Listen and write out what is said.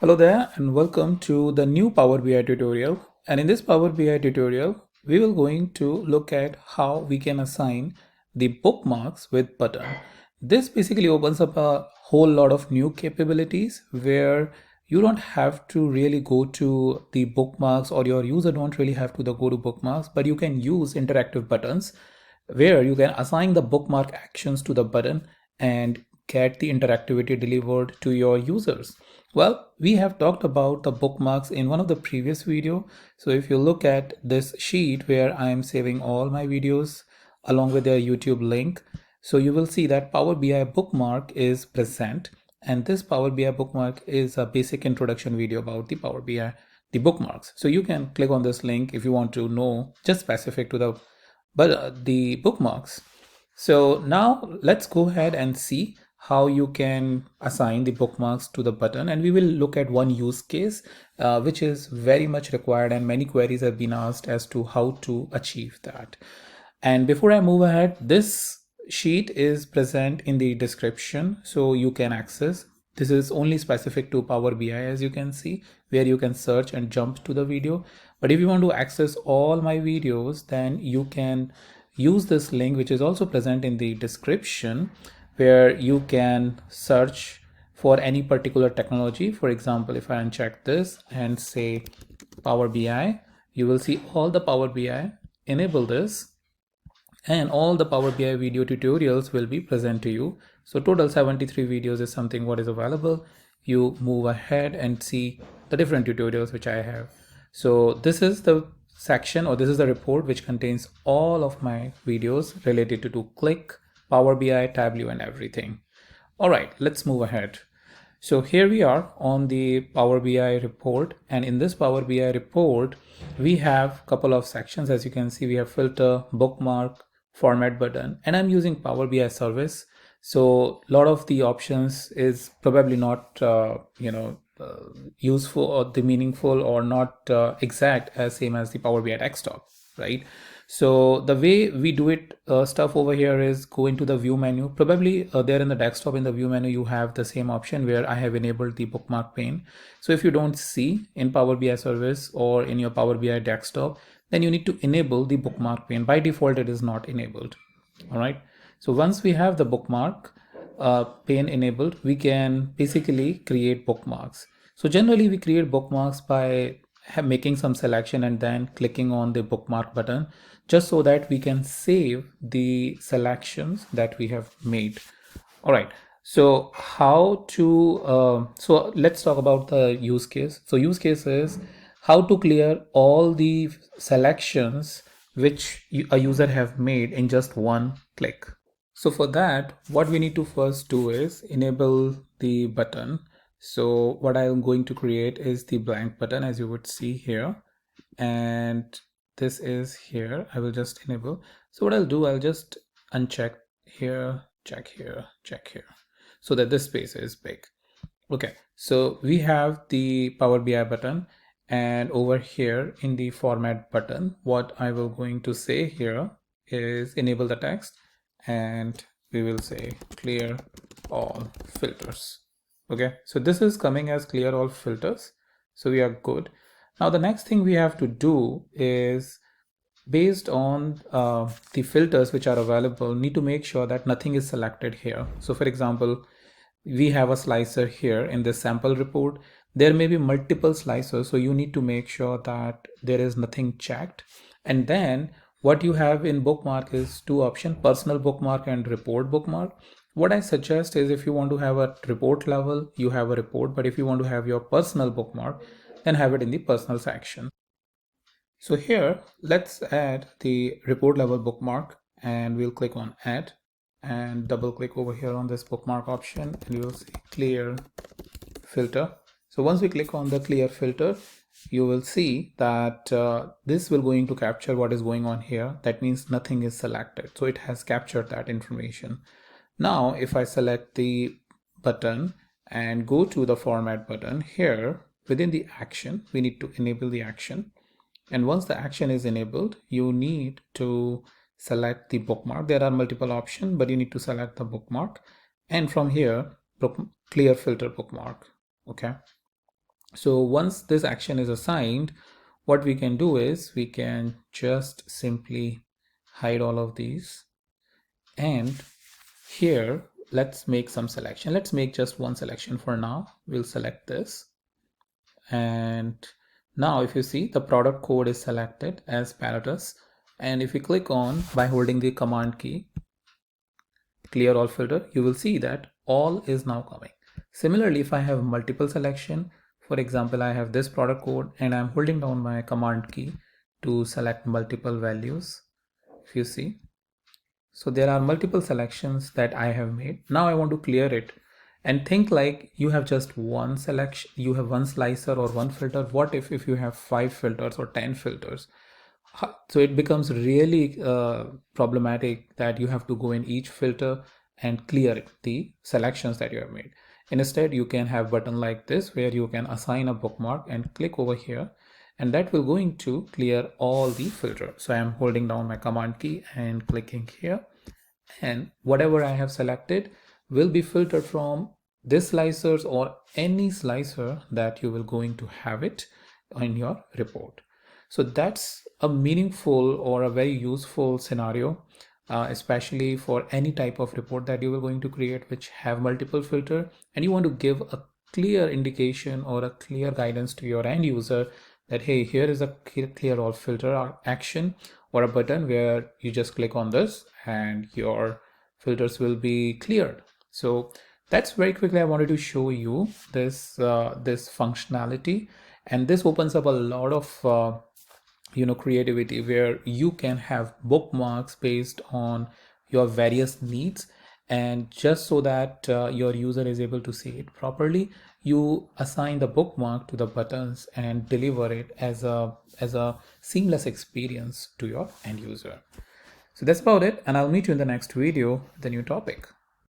Hello there and welcome to the new Power BI tutorial. And in this Power BI tutorial, we will going to look at how we can assign the bookmarks with button. This basically opens up a whole lot of new capabilities where you don't have to really go to the bookmarks, or your user don't really have to go to bookmarks, but you can use interactive buttons where you can assign the bookmark actions to the button and get the interactivity delivered to your users. Well, we have talked about the bookmarks in one of the previous video. So if you look at this sheet where I am saving all my videos along with their YouTube link, so you will see that Power BI bookmark is present, and this Power BI bookmark is a basic introduction video about the Power BI, the bookmarks. So you can click on this link if you want to know just specific to the bookmarks. So now let's go ahead and see how you can assign the bookmarks to the button, and we will look at one use case which is very much required, and many queries have been asked as to how to achieve that. And before I move ahead, this sheet is present in the description so you can access. This is only specific to Power BI, as you can see, where you can search and jump to the video. But if you want to access all my videos, then you can use this link, which is also present in the description, where you can search for any particular technology. For example, if I uncheck this and say Power BI, you will see all the Power BI. Enable this and all the Power BI video tutorials will be present to you. So total 73 videos is something what is available. You move ahead and see the different tutorials which I have. So this is the section, or this is the report which contains all of my videos related to Click, Power BI, Tableau and everything. All right, let's move ahead. So here we are on the Power BI report, and in this Power BI report we have a couple of sections. As you can see, we have filter, bookmark, format button, and I'm using Power BI service, so a lot of the options is probably not useful or the meaningful or not exact as same as the Power BI desktop, right? So the way we do it stuff over here is go into the view menu. Probably there in the desktop in the view menu you have the same option where I have enabled the bookmark pane. So if you don't see in Power BI service or in your Power BI desktop, then you need to enable the bookmark pane. By default it is not enabled. All right, so once we have the bookmark pane enabled, we can basically create bookmarks. So generally we create bookmarks by making some selection and then clicking on the bookmark button, just so that we can save the selections that we have made. All right, so how to so let's talk about the use case. So use case is how to clear all the selections which a user have made in just one click. So for that, what we need to first do is enable the button. So what I'm going to create is the blank button, as you would see here, and this is here. I will just enable. So what I'll do, I'll just uncheck here, check here, check here, so that this space is big. Okay, so we have the Power BI button, and over here in the format button, what I will going to say here is enable the text, and we will say clear all filters. Okay, so this is coming as clear all filters, so we are good. Now the next thing we have to do is, based on the filters which are available, need to make sure that nothing is selected here. So for example, we have a slicer here in this sample report. There may be multiple slicers, so you need to make sure that there is nothing checked. And then what you have in bookmark is two options: personal bookmark and report bookmark. What I suggest is, if you want to have a report level, you have a report, but if you want to have your personal bookmark, then have it in the personal section. So here, let's add the report level bookmark, and we'll click on add and double click over here on this bookmark option, and you will see clear filter. So once we click on the clear filter, you will see that this will going to capture what is going on here. That means nothing is selected, so it has captured that information. Now if I select the button and go to the format button, here within the action we need to enable the action, and once the action is enabled, you need to select the bookmark. There are multiple options, but you need to select the bookmark, and from here clear filter bookmark. Okay, So once this action is assigned, what we can do is we can just simply hide all of these, and here let's make some selection. Let's make just one selection for now. We'll select this, and now if you see, the product code is selected as Palatus, and if you click on by holding the command key clear all filter, you will see that all is now coming. Similarly, if I have multiple selection, for example, I have this product code and I'm holding down my command key to select multiple values. If you see, so there are multiple selections that I have made. Now I want to clear it, and think like you have just one selection, you have one slicer or one filter. What if you have 5 filters or 10 filters? So it becomes really problematic that you have to go in each filter and clear the selections that you have made. Instead, you can have button like this where you can assign a bookmark and click over here, and that will going to clear all the filter. So I am holding down my command key and clicking here, and whatever I have selected will be filtered from this slicers or any slicer that you will going to have it in your report. So that's a meaningful or a very useful scenario, especially for any type of report that you are going to create which have multiple filter, and you want to give a clear indication or a clear guidance to your end user that, hey, here is a clear all filter or action or a button where you just click on this and your filters will be cleared. So that's very quickly I wanted to show you this this functionality, and this opens up a lot of creativity where you can have bookmarks based on your various needs, and just so that your user is able to see it properly, you assign the bookmark to the buttons and deliver it as a seamless experience to your end user. So that's about it, and I'll meet you in the next video with a new topic.